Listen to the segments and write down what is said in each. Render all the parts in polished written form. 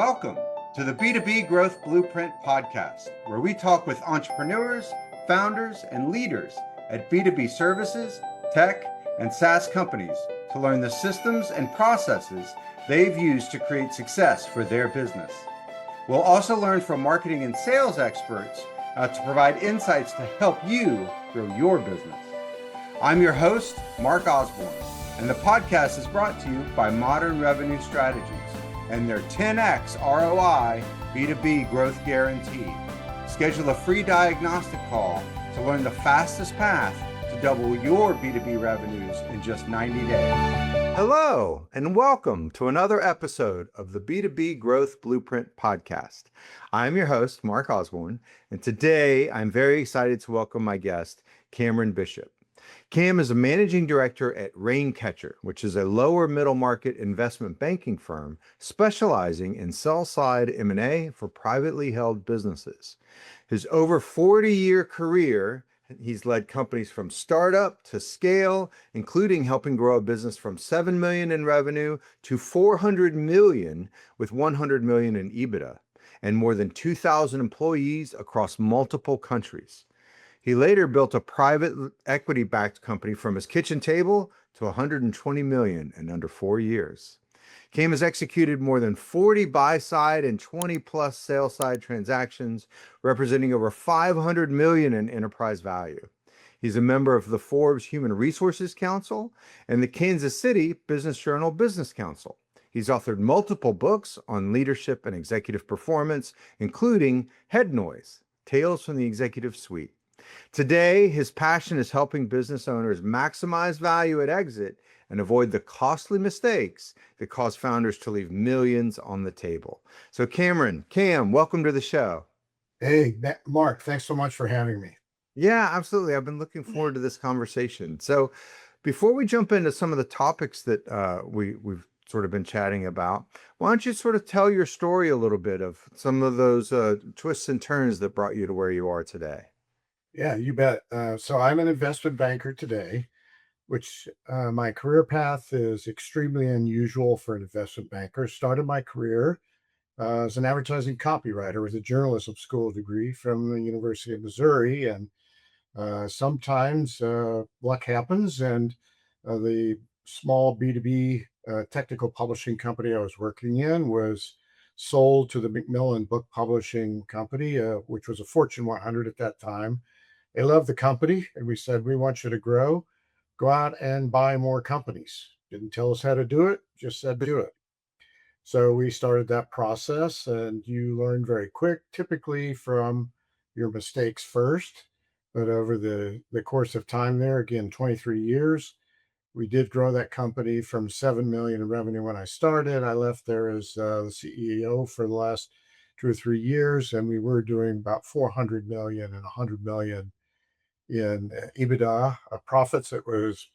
Welcome to the B2B Growth Blueprint podcast, where we talk with entrepreneurs, founders, and leaders at B2B services, tech, and SaaS companies to learn the systems and processes they've used to create success for their business. We'll also learn from marketing and sales experts to provide insights to help you grow your business. I'm your host, Mark Osborne, and the podcast is brought to you by Modern Revenue Strategies and their 10x ROI B2B growth guarantee. Schedule a free diagnostic call to learn the fastest path to double your B2B revenues in just 90 days. Hello, and welcome to another episode of the B2B Growth Blueprint podcast. I'm your host, Mark Osborne, and today I'm very excited to welcome my guest, Cameron Bishop. Cam is a managing director at Raincatcher, which is a lower middle market investment banking firm specializing in sell-side M&A for privately held businesses. His over 40-year career, he's led companies from startup to scale, including helping grow a business from $7 million in revenue to $400 million with $100 million in EBITDA, and more than 2,000 employees across multiple countries. He later built a private equity-backed company from his kitchen table to $120 million in under 4 years. Cam has executed more than 40 buy-side and 20-plus sell-side transactions, representing over $500 million in enterprise value. He's a member of the Forbes Human Resources Council and the Kansas City Business Journal Business Council. He's authored multiple books on leadership and executive performance, including Head Noise, Tales from the Executive Suite. Today, his passion is helping business owners maximize value at exit and avoid the costly mistakes that cause founders to leave millions on the table. So Cam, welcome to the show. Hey, Mark, thanks so much for having me. Yeah, absolutely. I've been looking forward to this conversation. So before we jump into some of the topics that we've sort of been chatting about, why don't you sort of tell your story a little bit of some of those twists and turns that brought you to where you are today? Yeah, you bet. So I'm an investment banker today, which my career path is extremely unusual for an investment banker. Started my career as an advertising copywriter with a journalism school degree from the University of Missouri. And sometimes luck happens, and the small B2B technical publishing company I was working in was sold to the Macmillan Book Publishing Company, which was a Fortune 100 at that time. They loved the company, and we said, we want you to grow. Go out and buy more companies. Didn't tell us how to do it, just said do it. So we started that process, and you learn very quick, typically from your mistakes first. But over the course of time there, again, 23 years, we did grow that company from 7 million in revenue when I started. I left there as the CEO for the last 2 or 3 years, and we were doing about 400 million and 100 million in EBITDA profits. It was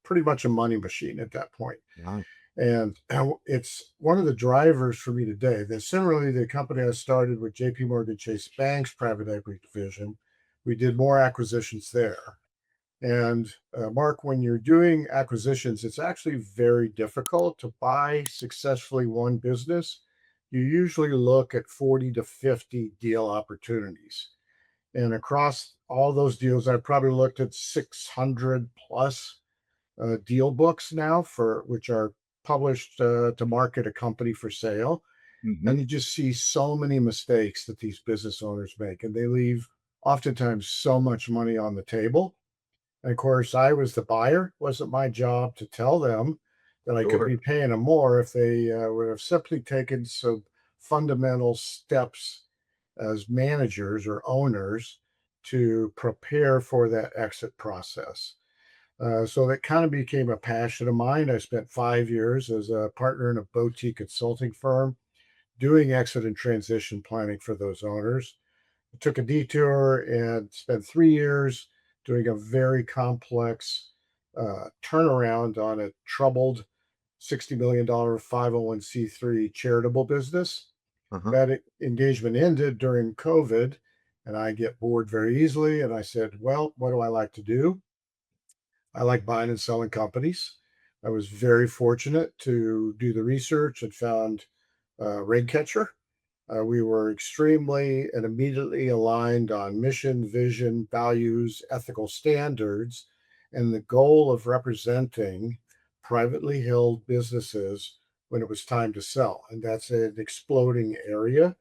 pretty much a money machine at that point. Yeah. And it's one of the drivers for me today. That similarly, the company I started with JP Morgan Chase Bank's private equity division, we did more acquisitions there. And Mark, when you're doing acquisitions, it's actually very difficult to buy successfully one business. You usually look at 40 to 50 deal opportunities. And across all those deals, I probably looked at 600 plus deal books now, for which are published to market a company for sale. Mm-hmm. And you just see so many mistakes that these business owners make, and they leave oftentimes so much money on the table. And of course, I was the buyer. It wasn't my job to tell them that I could be paying them more if they would have simply taken some fundamental steps as managers or owners to prepare for that exit process. So that kind of became a passion of mine. I spent 5 years as a partner in a boutique consulting firm doing exit and transition planning for those owners. I took a detour and spent 3 years doing a very complex turnaround on a troubled $60 million 501c3 charitable business. That engagement ended during COVID, and I get bored very easily. And I said, well, what do I like to do? I like buying and selling companies. I was very fortunate to do the research and found Raincatcher. We were extremely and immediately aligned on mission, vision, values, ethical standards, and the goal of representing privately held businesses when it was time to sell. And that's an exploding area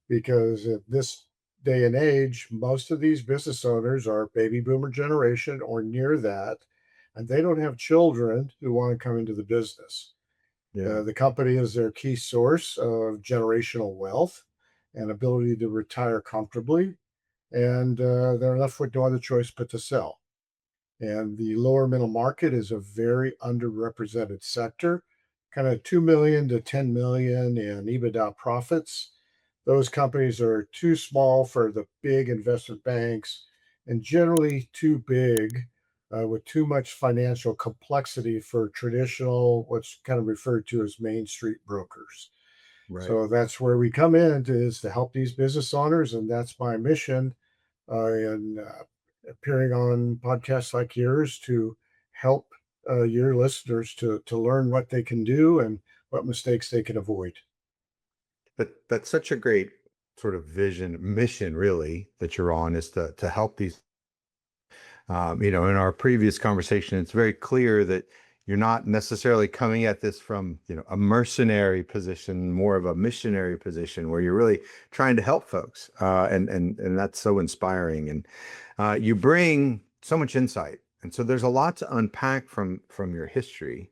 because at this day and age, most of these business owners are baby boomer generation or near that, and they don't have children who want to come into the business. Yeah. The company is their key source of generational wealth and ability to retire comfortably, and they're left with no other choice but to sell. And the lower middle market is a very underrepresented sector, kind of 2 million to 10 million in EBITDA profits. Those companies are too small for the big investment banks and generally too big with too much financial complexity for traditional, what's kind of referred to as Main Street brokers. Right. So that's where we come in is to help these business owners, and that's my mission and appearing on podcasts like yours to help your listeners to learn what they can do and what mistakes they can avoid. But that's such a great sort of vision, mission, really, that you're on is to help these. In our previous conversation, it's very clear that you're not necessarily coming at this from, a mercenary position, more of a missionary position where you're really trying to help folks. And that's so inspiring. And you bring so much insight. And so there's a lot to unpack from your history.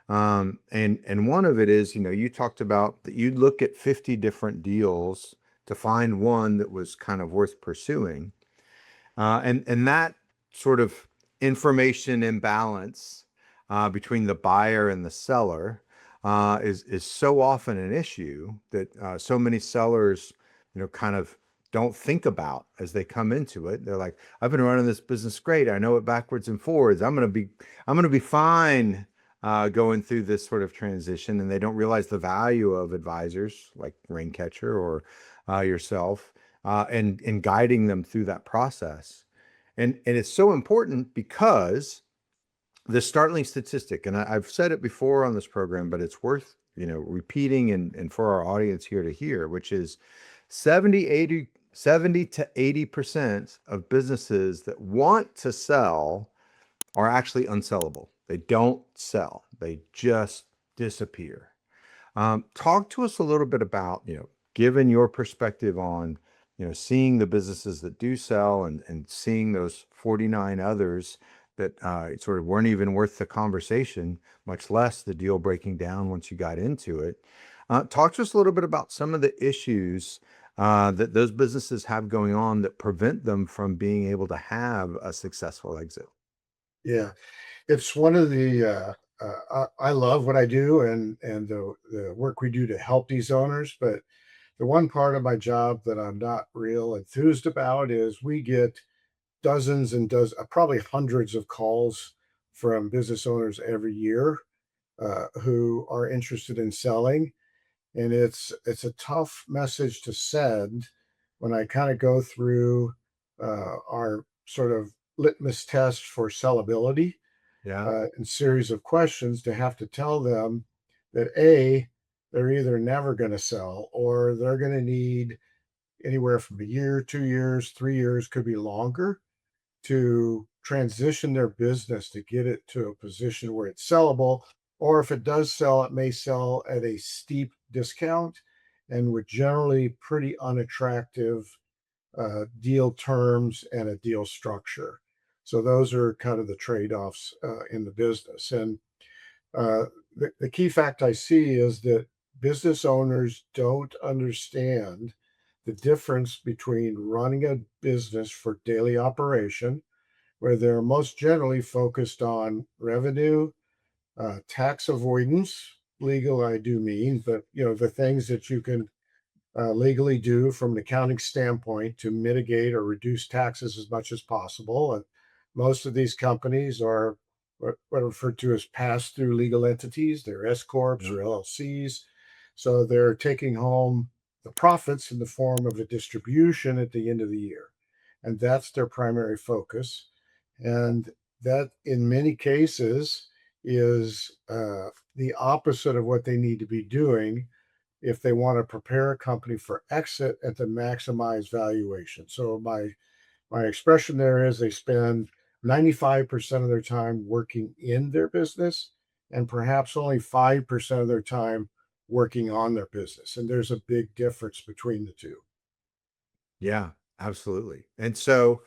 And one of it is, you talked about that you'd look at 50 different deals to find one that was kind of worth pursuing. And that sort of information imbalance between the buyer and the seller is so often an issue that so many sellers, kind of don't think about as they come into it. They're like, "I've been running this business great. I know it backwards and forwards. I'm gonna be fine." Going through this sort of transition, and they don't realize the value of advisors like Raincatcher or yourself and guiding them through that process. And it's so important because the startling statistic, and I've said it before on this program, but it's worth repeating and for our audience here to hear, which is 70 to 80% of businesses that want to sell are actually unsellable. They don't sell. They just disappear. Talk to us a little bit about, given your perspective on, seeing the businesses that do sell and seeing those 49 others that sort of weren't even worth the conversation, much less the deal breaking down once you got into it. Talk to us a little bit about some of the issues that those businesses have going on that prevent them from being able to have a successful exit. Yeah, it's one of the I love what I do and the work we do to help these owners, but the one part of my job that I'm not real enthused about is we get dozens and probably hundreds of calls from business owners every year who are interested in selling, and it's a tough message to send when I kind of go through our sort of litmus test for sellability Yeah. and series of questions to have to tell them that A, they're either never going to sell or they're going to need anywhere from a year, 2 years, 3 years, could be longer to transition their business to get it to a position where it's sellable. Or if it does sell, it may sell at a steep discount and with generally pretty unattractive deal terms and a deal structure. So those are kind of the trade-offs in the business. And the key fact I see is that business owners don't understand the difference between running a business for daily operation, where they're most generally focused on revenue, tax avoidance, legal, I do mean, but the things that you can legally do from an accounting standpoint to mitigate or reduce taxes as much as possible. And most of these companies are what are referred to as pass-through legal entities. They're S corps or LLCs, so they're taking home the profits in the form of a distribution at the end of the year, and that's their primary focus. And that, in many cases, is the opposite of what they need to be doing if they want to prepare a company for exit and to maximize valuation. So my expression there is they spend 95% of their time working in their business and perhaps only 5% of their time working on their business. And there's a big difference between the two. Yeah, absolutely. And so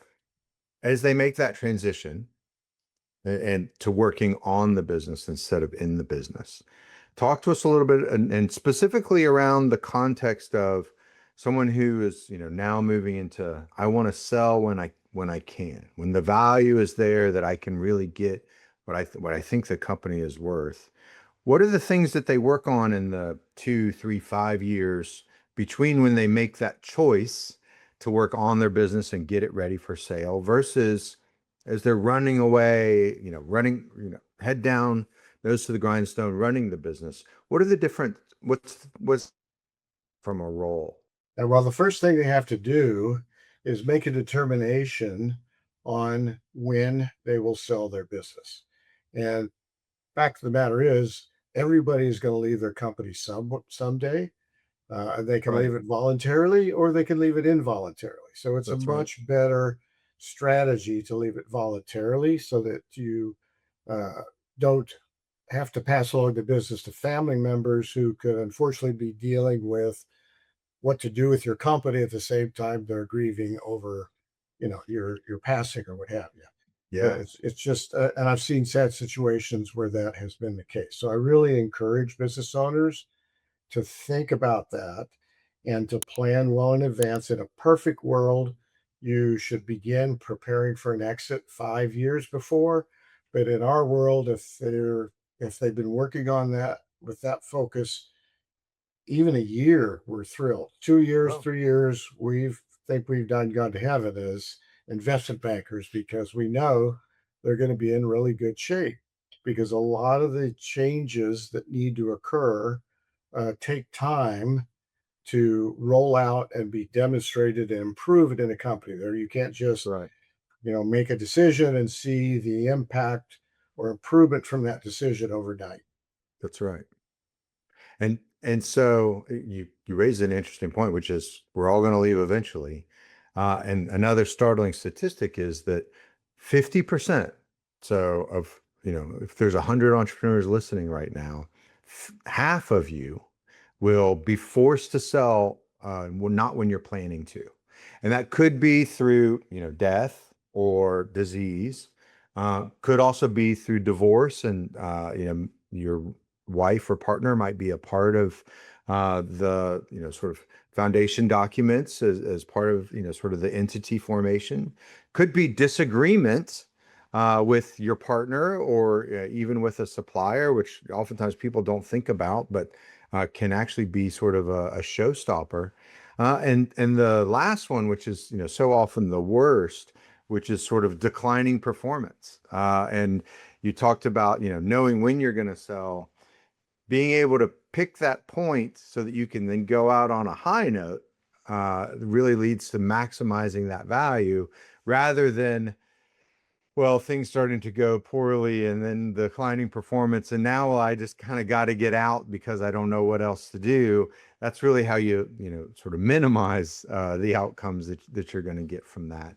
as they make that transition and to working on the business instead of in the business, talk to us a little bit and specifically around the context of someone who is, now moving into, I want to sell when I can, when the value is there that I can really get what I think the company is worth. What are the things that they work on in the 2, 3, 5 years between when they make that choice to work on their business and get it ready for sale versus as they're running away, head down, nose to the grindstone, running the business? What are the different, what's from a role? And well, the first thing they have to do is make a determination on when they will sell their business. And fact of the matter is, everybody's going to leave their company someday. They can Right. leave it voluntarily or they can leave it involuntarily. So it's a That's right. much better strategy to leave it voluntarily so that you uh, don't have to pass along the business to family members who could unfortunately be dealing with what to do with your company at the same time they're grieving over, your passing or what have you. Yeah. It's just, and I've seen sad situations where that has been the case. So I really encourage business owners to think about that and to plan well in advance. In a perfect world, you should begin preparing for an exit 5 years before. But in our world, if they've been working on that with that focus, even a year, we're thrilled. 2 years, Oh, 3 years, we've done gone to heaven as investment bankers because we know they're going to be in really good shape because a lot of the changes that need to occur take time to roll out and be demonstrated and improved in a company. There, you can't that's just right. make a decision and see the impact or improvement from that decision overnight. That's right. And so you raised an interesting point, which is we're all going to leave eventually. And another startling statistic is that 50%, so of, if there's 100 entrepreneurs listening right now, half of you will be forced to sell, not when you're planning to. And that could be through, death or disease. Could also be through divorce and, your wife or partner might be a part of the sort of foundation documents as part of sort of the entity formation. Could be disagreement with your partner or even with a supplier, which oftentimes people don't think about, but can actually be sort of a showstopper. And the last one, which is so often the worst, which is sort of declining performance. And you talked about knowing when you're going to sell, being able to pick that point so that you can then go out on a high note really leads to maximizing that value rather than, well, things starting to go poorly and then declining performance. And now, well, I just kind of got to get out because I don't know what else to do. That's really how sort of minimize the outcomes that you're going to get from that.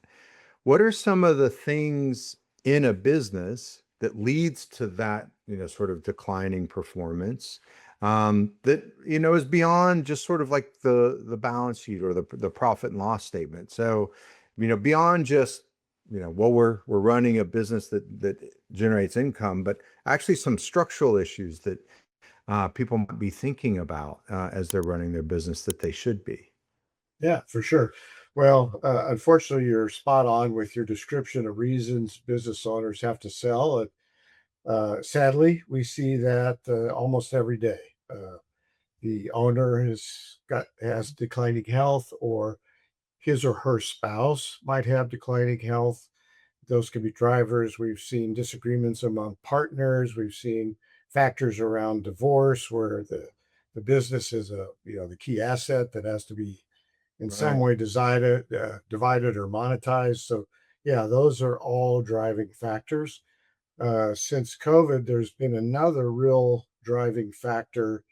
What are some of the things in a business that leads to that, sort of declining performance, that, is beyond just sort of like the balance sheet or the profit and loss statement? So, beyond just, well, we're running a business that generates income, but actually some structural issues that people might be thinking about as they're running their business that they should be. Yeah, for sure. Well, unfortunately, you're spot on with your description of reasons business owners have to sell. And sadly, we see that almost every day. The owner has declining health, or his or her spouse might have declining health. Those could be drivers. We've seen disagreements among partners. We've seen factors around divorce where the business is the key asset that has to be in some Right. way divided or monetized. So yeah, those are all driving factors. Since COVID, there's been another real driving factor,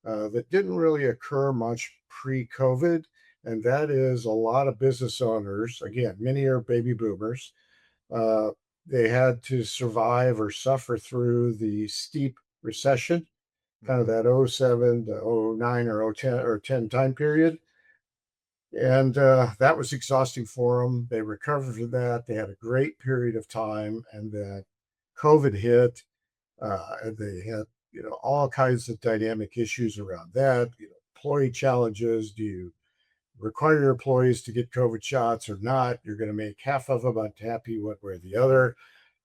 that didn't really occur much pre-COVID, and that is a lot of business owners. Again, many are baby boomers. Uh, they had to survive or suffer through the steep recession, kind of Mhm. that '07 to '09 or '10 or 10 time period. And that was exhausting for them. They recovered from that. They had a great period of time, and then COVID hit, and they had all kinds of dynamic issues around that. Employee challenges. Do you require your employees to get COVID shots or not? You're going to make half of them unhappy one way or the other.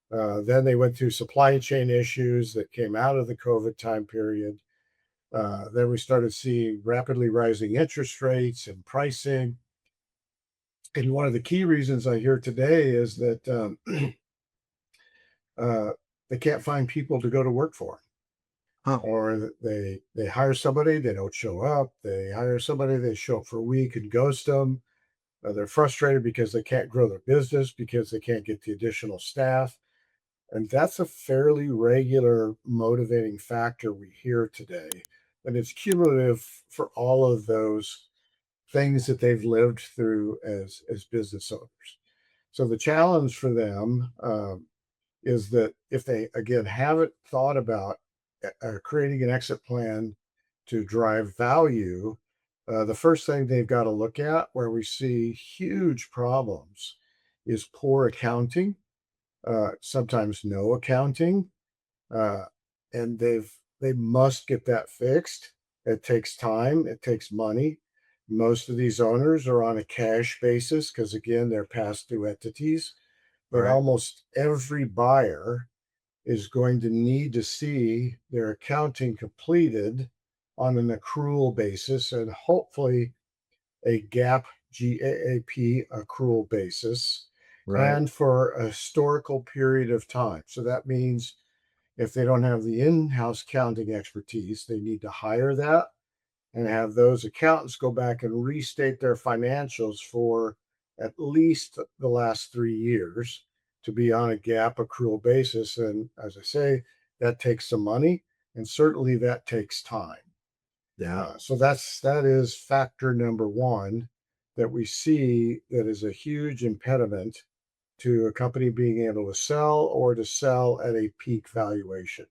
Then they went through supply chain issues that came out of the COVID time period. Then we started seeing rapidly rising interest rates and pricing. And one of the key reasons I hear today is that uh, they can't find people to go to work for, Oh, or they hire somebody, they don't show up. They hire somebody, they show up for a week and ghost them. They're frustrated because they can't grow their business because they can't get the additional staff. And that's a fairly regular motivating factor we hear today. And it's cumulative for all of those things that they've lived through as business owners. So the challenge for them is that if they again haven't thought about creating an exit plan to drive value, the first thing they've got to look at, where we see huge problems, is poor accounting, sometimes no accounting, uh, and they must get that fixed. It takes time. It takes money. Most of these owners are on a cash basis because again they're pass-through entities. But right, almost every buyer is going to need to see their accounting completed on an accrual basis and hopefully a GAAP accrual basis right, and for a historical period of time. So that means if they don't have the in-house counting expertise, they need to hire that and have those accountants go back and restate their financials for at least the last 3 years to be on a gap accrual basis. And as I say, that takes some money, and certainly that takes time. yeah. So that is factor number one that we see that is a huge impediment to a company being able to sell or to sell at a peak valuation.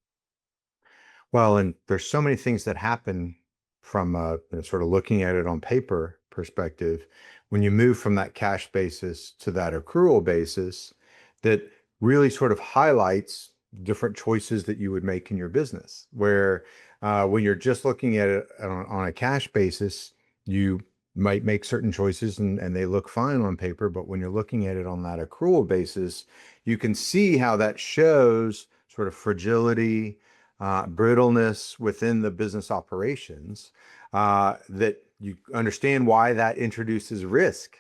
Well, and there's so many things that happen from sort of looking at it on paper perspective when you move from that cash basis to that accrual basis that really sort of highlights different choices that you would make in your business. Where when you're just looking at it on a cash basis, you might make certain choices and they look fine on paper. But when you're looking at it on that accrual basis, you can see how that shows sort of fragility, brittleness within the business operations, that you understand why that introduces risk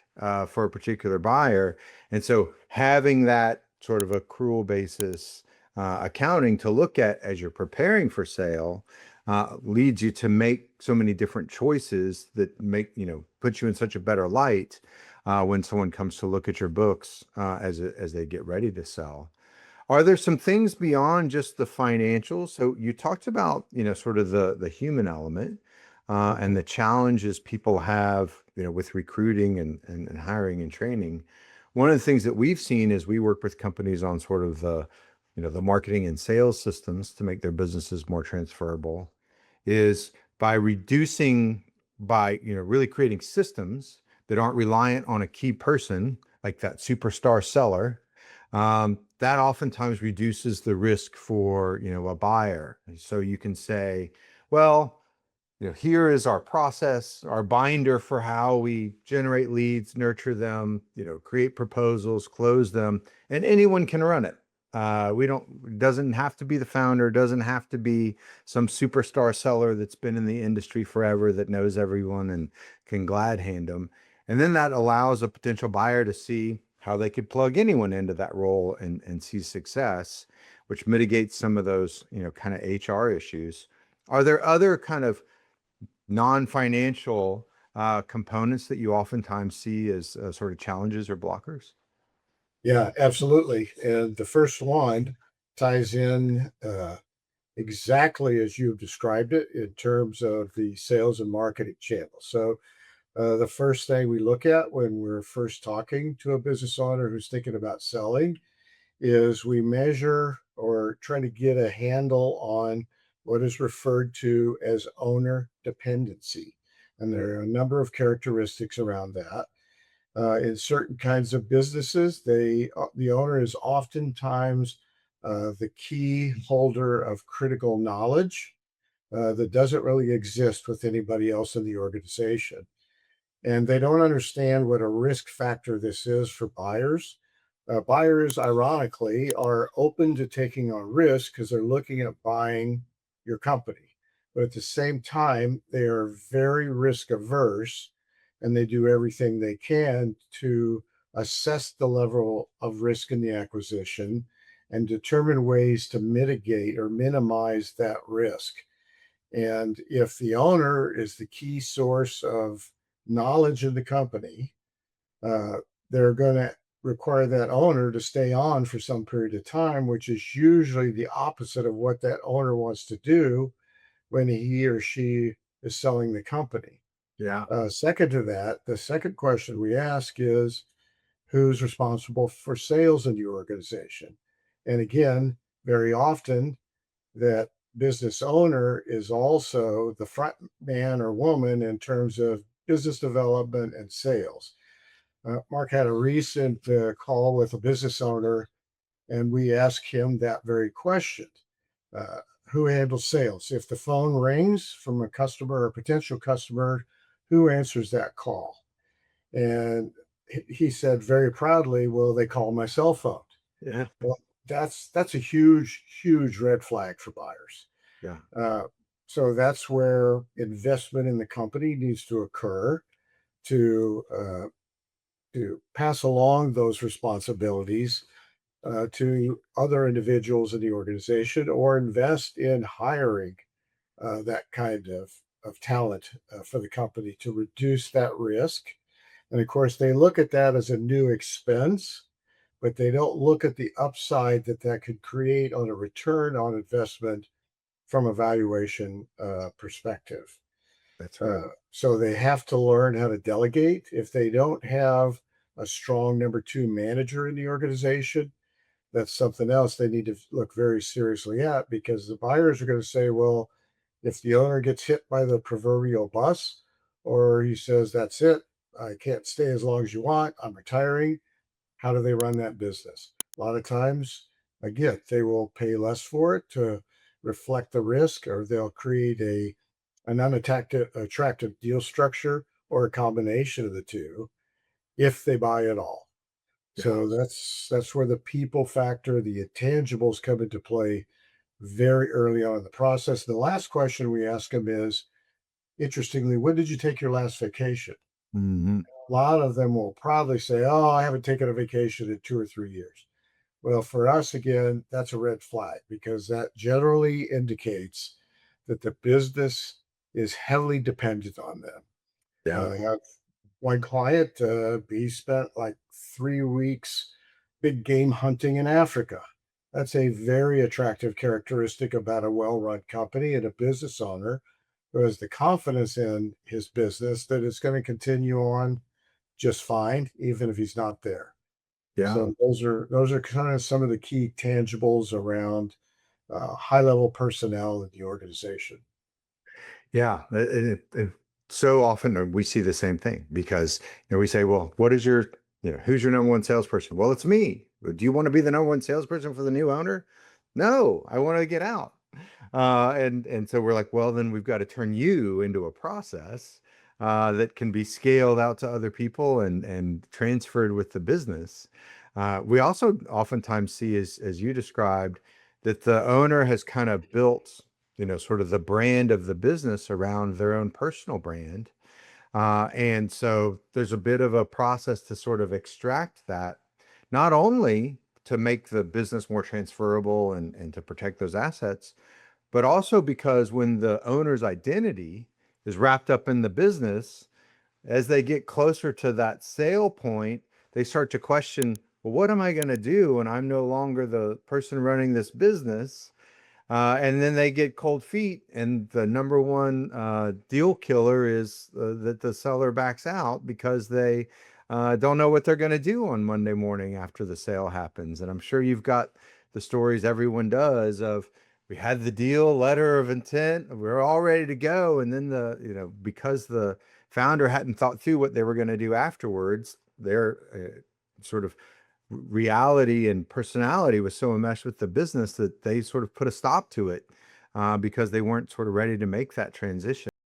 for a particular buyer. And so having that sort of accrual basis accounting to look at as you're preparing for sale leads you to make so many different choices that put you in such a better light when someone comes to look at your books as they get ready to sell. Are there some things beyond just the financials? So you talked about, sort of the human element and Mhm. the challenges people have, with recruiting and hiring and training. One of the things that we've seen is we work with companies on sort of the marketing and sales systems to make their businesses more transferable, is by reducing, by, really creating systems that aren't reliant on a key person like that superstar seller. That oftentimes reduces the risk for, a buyer. And so you can say, well, here is our process, our binder for how we generate leads, nurture them, create proposals, close them, and anyone can run it. We don't, it doesn't have to be the founder, doesn't have to be some superstar seller that's been in the industry forever that knows everyone and can glad hand them. And then that allows a potential buyer to see how they could plug anyone into that role and see success, which mitigates some of those, kind of HR issues. Are there other kind of non-financial components that you oftentimes see as sort of challenges or blockers? Yeah, absolutely. And the first one ties in. exactly as you've described it in terms of the sales and marketing channel. So, the first thing we look at when we're first talking to a business owner who's thinking about selling is we measure or try to get a handle on what is referred to as owner dependency. And there are a number of characteristics around that. In certain kinds of businesses, the owner is oftentimes the key holder of critical knowledge that doesn't really exist with anybody else in the organization. And they don't understand what a risk factor this is for buyers. Buyers, ironically, are open to taking on risk because they're looking at buying your company. But at the same time, they are very risk averse and they do everything they can to assess the level of risk in the acquisition and determine ways to mitigate or minimize that risk. And if the owner is the key source of knowledge in the company, uh, they're going to require that owner to stay on for some period of time, which is usually the opposite of what that owner wants to do when he or she is selling the company. Yeah. Second to that, the second question we ask is who's responsible for sales in your organization? And again, very often that business owner is also the front man or woman in terms of business development and sales. Mark had a recent call with a business owner, and we asked him that very question. Uh, who handles sales? If the phone rings from a customer or potential customer, who answers that call? And he said very proudly, well, they call my cell phone. Yeah. Well, that's a huge, huge red flag for buyers. Yeah. Uh, so that's where investment in the company needs to occur to pass along those responsibilities to other individuals in the organization, or invest in hiring that kind of talent for the company to reduce that risk. And of course, they look at that as a new expense, but they don't look at the upside that that could create on a return on investment from a valuation perspective. That's right. So they have to learn how to delegate. If they don't have a strong number two manager in the organization, that's something else they need to look very seriously at, because the buyers are going to say, well, if the owner gets hit by the proverbial bus, or he says, that's it, I can't stay as long as you want, I'm retiring, how do they run that business? A lot of times, again, they will pay less for it to reflect the risk, or they'll create an unattractive deal structure or a combination of the two if they buy it all. Yeah. So that's where the people factor, the intangibles come into play very early on in the process. The last question we ask them is, interestingly, when did you take your last vacation? Hmm. A lot of them will probably say, oh, I haven't taken a vacation in 2 or 3 years. Well, for us, again, that's a red flag, because that generally indicates that the business is heavily dependent on them. Yeah. I have one client, he spent like 3 weeks big game hunting in Africa. That's a very attractive characteristic about a well run company and a business owner who has the confidence in his business that it's going to continue on just fine, even if he's not there. Yeah. So those are kind of some of the key tangibles around high level personnel in the organization. Yeah, so often we see the same thing because we say, well, what is your, who's your number one salesperson? Well, it's me. Do you want to be the number one salesperson for the new owner? No, I want to get out. And so we're like, well, then we've got to turn you into a process that can be scaled out to other people and transferred with the business. We also oftentimes see, as you described, that the owner has kind of built sort of the brand of the business around their own personal brand. And so there's a bit of a process to sort of extract that, not only to make the business more transferable and to protect those assets, but also because when the owner's identity is wrapped up in the business, as they get closer to that sale point, they start to question, well, what am I going to do when I'm no longer the person running this business? And then they get cold feet, and the number one deal killer is that the seller backs out because they don't know what they're going to do on Monday morning after the sale happens. And I'm sure you've got the stories everyone does of, we had the deal, letter of intent, we're all ready to go, and then because the founder hadn't thought through what they were going to do afterwards, their sort of reality and personality was so enmeshed with the business that they sort of put a stop to it because they weren't sort of ready to make that transition.